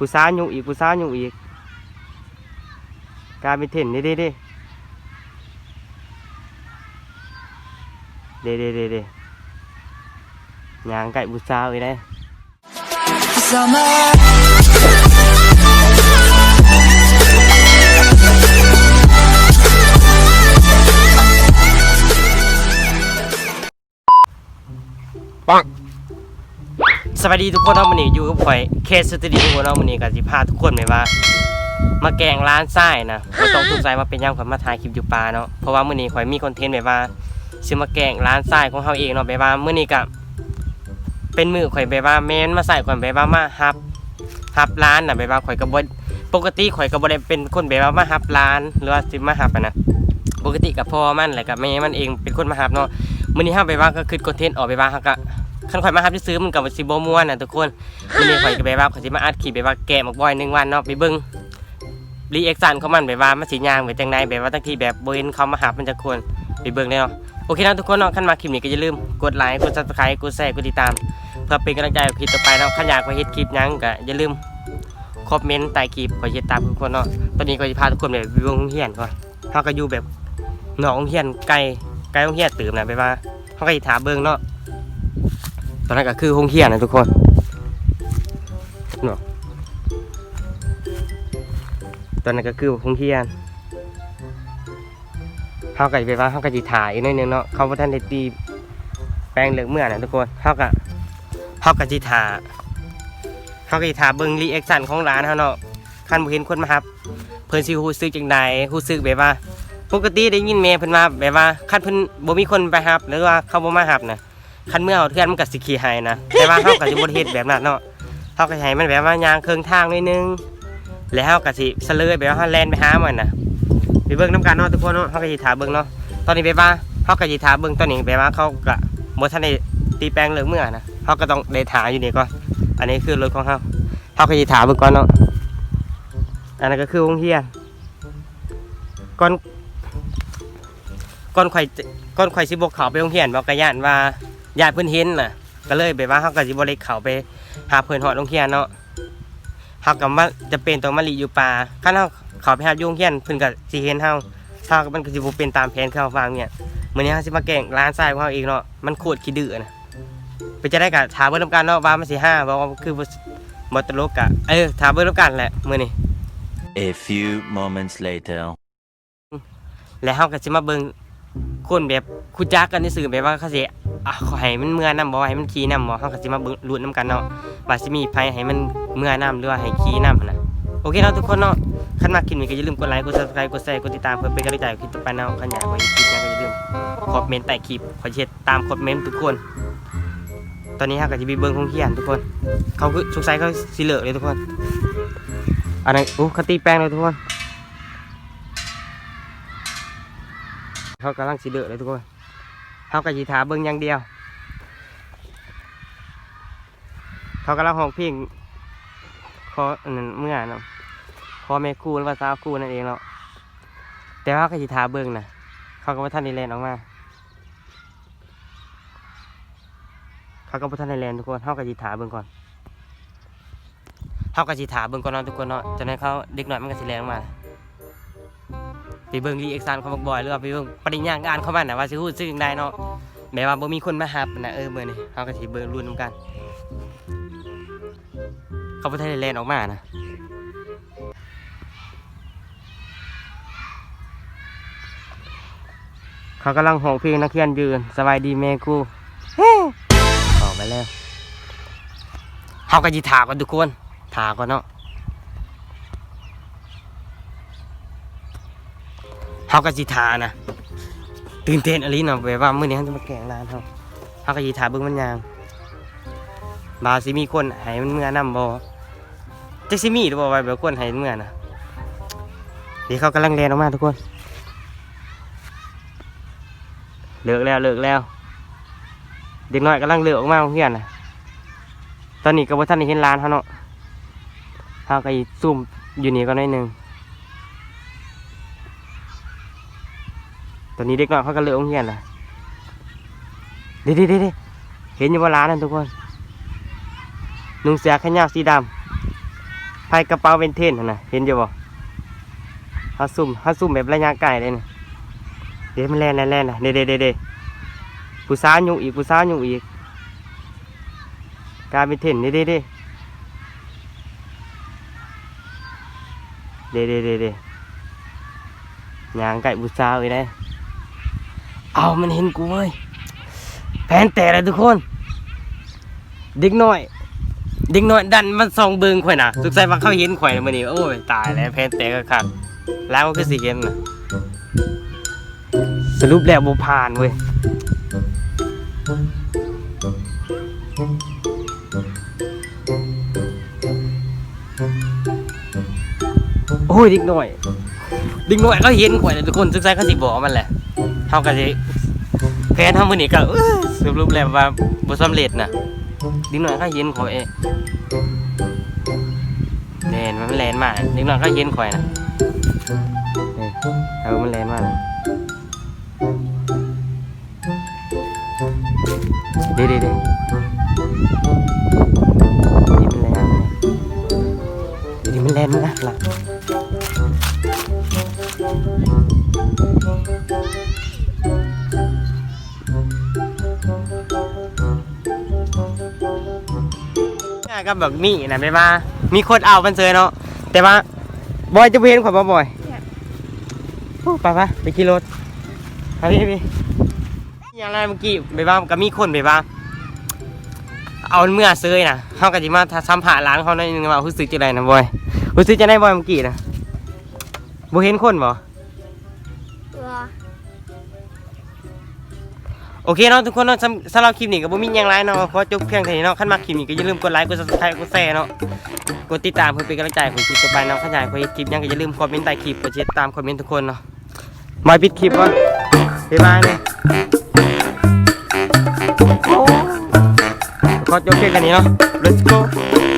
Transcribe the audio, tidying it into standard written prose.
ผู้สาวอยู่อีกผู้สาวอยู่อีกกลายเป็นเท่นเด้ยางไก่ผู้สาวอีกได้ปังสวัสดีทุกคนเนาะมื้อนี้อยู่กับข่อยเคสตูดิโอเนาะมื้อนี้ก็สิพาทุกคนไปว่ามาแกงร้านทรายนะบ่ต้องสงสัยว่าเป็นหยังข่อยมาถ่ายคลิปอยู่ป่าเนาะเพราะว่ามื้อนี้ข่อยมีคอนเทนต์แบบว่าสิมาแกงร้านทรายของเฮาเองเนาะแบบว่ามื้อนี้ก็เป็นมื้อข่อยแบบว่าแม่นมาใส่ข่อยแบบว่ามารับร้านน่ะแบบว่าข่อยก็บ่ปกติข่อยก็บ่ได้เป็นคนแบบว่ามารับร้านหรือว่าสิมารับนะปกติกับพ่อมันแล้วก็แม่มันเองเป็นคนมารับเนาะมื้อนี้เฮาแบบว่าก็คือคอนเทนต์ออกแบบว่าเฮาก็คันข่อยมารับซื้อมันกับสิบ่ม่วนน่ะทุกคนมื้อนี้ข่อยก็แบบว่าข่อยสิมาอัดคลิปแบบว่าแกะหมกบอย1วันเนาะไปเบิ่งรีแอคชั่นของมันแบบว่ามันสิย่างไปจังได๋แบบว่าทั้งที่แบบบ่เห็นเขามารับมันจักคนไปเบิ่งเลยเนาะโอเคนะทุกคนเนาะคันมาคลิปนี้ก็อย่าลืมกดไลค์กด Subscribe กดแชร์กดติดตามเพื่อเป็นกำลังใจกับคลิปต่อไปเนาะคันอยากไปเฮ็ดคลิปหยังก็อย่าลืมคอมเมนต์ใต้คลิปข่อยเฮ็ดตามทุกคนเนาะตอนนี้ก็สิพาทุกคนไปโรงเรียนก่อนเฮาก็อยู่แบบนอกโรงเรียนไกลโรงเรียนตื่มน่ะแบบว่าเฮาก็สิถามเบิ่งเนาะตอนนั้นก็คือโรงเรียนนะทุกคนเนาะตอนนั้นก็คือโรงเรียนเขาก็ไปว่าเขาก็จะถ่ายอีกนิดนึงเนาะเขาบ่ทันได้ตีแปลงเหลืองเมื่อนะทุกคนเขาก็จะถ่ายเบิ่งรีแอคชั่นของร้านเขาเนาะคันบ่เห็นคนมาครับเพิ่นสิรู้สึกจังได๋รู้สึกแบบว่าปกติได้ยินแม่เพิ่นว่าแบบว่าคันเพิ่นบ่มีคนไปรับหรือว่าเขาบ่มารับนะคันเมื่อเอาเทื่อนมันก็สิขี้หายนะแต่ว่าเขาก็สิบ่เฮ็ดแบบนั้นเนาะเขาก็ให้มันแบบว่ายางเครื่องทางนิดนึงแล้วเขาก็สิเสลยแบบว่าแล่นไปหามันน่ะไปเบิ่งน้ำกันเนาะทุกคนเนาะเขาก็สิถามเบิ่งเนาะตอนนี้แบบว่าเขาก็สิถามเบิ่งตอนนี้แบบว่าเขาก็บ่ทันได้ตีแปลงเหลืองเมื่อนะเขาก็ต้องได้ถามอยู่นี่ก่อนอันนี้คือรถของเขาก็สิถามเบิ่งก่อนเนาะอันนั้นก็คือโรงเรียนก่อนข่อยสิบ่เข้าไปโรงเรียนบ่ก็ย่านว่าญาติเพิ่นเห็นน่ะก็เลยแบบว่าเขาก็สิบ่ได้เข้าไปหาเพิ่นฮอดโรงเรียนเนาะเขาก็ว่าจะเป็นต้องมาหลีอยู่ป่าคันเขาไปหาอยู่โรงเรียนเพิ่นก็สิเห็นเฮามันก็สิบ่เป็นตามแผนที่เฮาวางเนี่ยมื้อนี้เฮาสิมาแกล้งร้านทรายของเฮาเองเนาะมันโคตรขี้ดื้อนะไปจะได้ก็ถามเบิ่งนำกันเนาะว่ามันสิห้าบ่ว่าคือบ่ตลกกะถามเบิ่งนำกันแหละมื้อนี้ A few moments later แล้วเฮาก็สิมาเบิ่งคนแบบคุจักกันซื่อแบบว่าเขาสิขอให้มันเมื่อนํบ่ให้มันขี่นํบ่เฮาก็สิมาเบิ่งลุ้นนำกันเนาะว่าสิมีไผให้มันเมื่อนํหรือว่าให้ขี่นํนะโอเคเนาะทุกคนเนาะคันมาคลิปนี้ก็อย่าลืมกดไลค์กด Subscribe กดแชร์กดติดตามเพื่อเป็นกำลังใจกับคลิปต่อไปเนาะคันอยากให้คลิปนี้ก็อย่าลืมคอมเมนต์ใต้คลิปขอเช็ดตามคอมเมนต์ทุกคนตอนนี้เฮาก็สิไปเบิ่งโรงเรียนทุกคนเขาคือสงสัยเขาสิเลิกเลยทุกคนอันนั้นเขาตีแป้งเลยทุกคนเขากำลังสิเลิกเลยทุกคนเขาก็สิถามเบิ่งอย่างเดียวเขากำลังห้องเพลงขอเมื่อเนาะขอแม่ครูหรือว่าสาวครูนั่นเองเนาะแต่ว่าก็สิถามเบิ่งนะเขาก็บ่ทันได้แล่นออกมาเขาก็บ่ทันได้แล่นทุกคนเขาก็สิถามเบิ่งก่อนเนาะทุกคนเนาะจากนั้นเขาเด็กน้อยมันก็สิแล่นออกมาไปเบิ่งรีแอคชั่นของบักบอยหรือว่าไปเบิ่งปริญญาการของมันน่ะว่าสิรู้สึกจังไดเนาะแม้ว่าบ่มีคนมารับนะมื้อนี้เฮาก็สิเบิ่งลุ้นนำกันเขาบ่ทันได้แล่นออกมานะเขากำลังร้องเพลงนักเรียนยืนสบายดีแม่ครูออกไปแล้วเฮาก็สิถามกันทุกคนถามก่อนเนาะเฮาก็สิถามนะตื่นเต้นอะไรเนาะแบบว่ามื้อนี้เฮาจะมาแกล้งร้านเฮาก็สิถามเบิ่งมันยางบาสิมีคนให้มันเมื่อนํบ่จักสิมีหรือบ่ว่าแบบคนให้เมื่อนะเดี๋ยวเขากำลังแล่นออกมาทุกคนเลิกแล้วเด็กน้อยกำลังเลิกออกมาโรงเรียนน่ะตอนนี้ก็บ่ทันได้เห็นร้านเฮาเนาะเฮาก็ซุ่มอยู่นี่ก่อนหน่อยนึงตอนนี้เด็กน้อยเขาก็เลิกโรงเรียนน่ะเด้เห็นอยู่ว่าร้านนั่นทุกคนนุ่งเสื้อแขนยาวสีดำ ไพ่กระเป๋าเป็นเทนนะเห็นอยู่บ่ฮัซุ่มแบบระยะไกลเลยนี่เดี๋ยวมันแล่นนะเด้ผู้สาวยุงอีกกลายเป็นเทนเด้ยางไก่ผู้สาวอีกได้เอามันเห็นกูเว้ยแผนแต่เลยทุกคนเด็กน้อยดันมันส่องเบิงข่อยน่ะสุกใส่ว่าเขาเห็นข่อยมื้อนี้โอ้ยตายแล้วแผนแต่ก็คักแล้วก็คือสิเห็นน่ะสรุปแล้วบ่ผ่านเว้ยโอ้ยเด็กน้อยเขาเห็นข่อยน่ะทุกคนสุกใส่เขาสิบอกมันแหละเฮาก็สิแผนเฮามื้อนี้ก็สรุปแล้วว่าบ่สำเร็จน่ะเด็กน้อยเขาเห็นข่อยมันแลนมากเด็กน้อยเขาเห็นข่อยน่ะมันแลนมากเดี๋ยวมันแลนนะล่ะก็แบบนี้นะไม่ว่ามีคนเอามันเซยเนาะแต่ว่าบอยจะเห็นข่อยบ่บ่อยไปขี่รถไปพี่อย่างไรเมื่อกี้ไปบ้างก็มีคนไปบ้างเอาเมื่อเซยนะเขาก็จะมาซ้ำผ่าร้านเขาหน่อยนึงว่ารู้สึกจะไรนะบอยรู้สึกจะได้บอยเมื่อกี้นะบ่เห็นคนบ่โอเคเนาะทุกคนเนาะสำหรับคลิปนี้ก็บ่มีอย่างไรเนาะขอจบเพียงเท่านี้เนาะคันมักคลิปนี้ก็อย่าลืมกดไลค์กด Subscribe กดแชร์เนาะกดติดตามเพื่อเป็นกำลังใจของคลิปต่อไปเนาะขยายคลิปยังก็อย่าลืมคอมเมนต์ใต้คลิปกดติดตามคอมเมนต์ทุกคนเนาะมาปิดคลิปก่อนบ๊ายบายเลยขอจบเพียงแค่นี้เนาะ let's go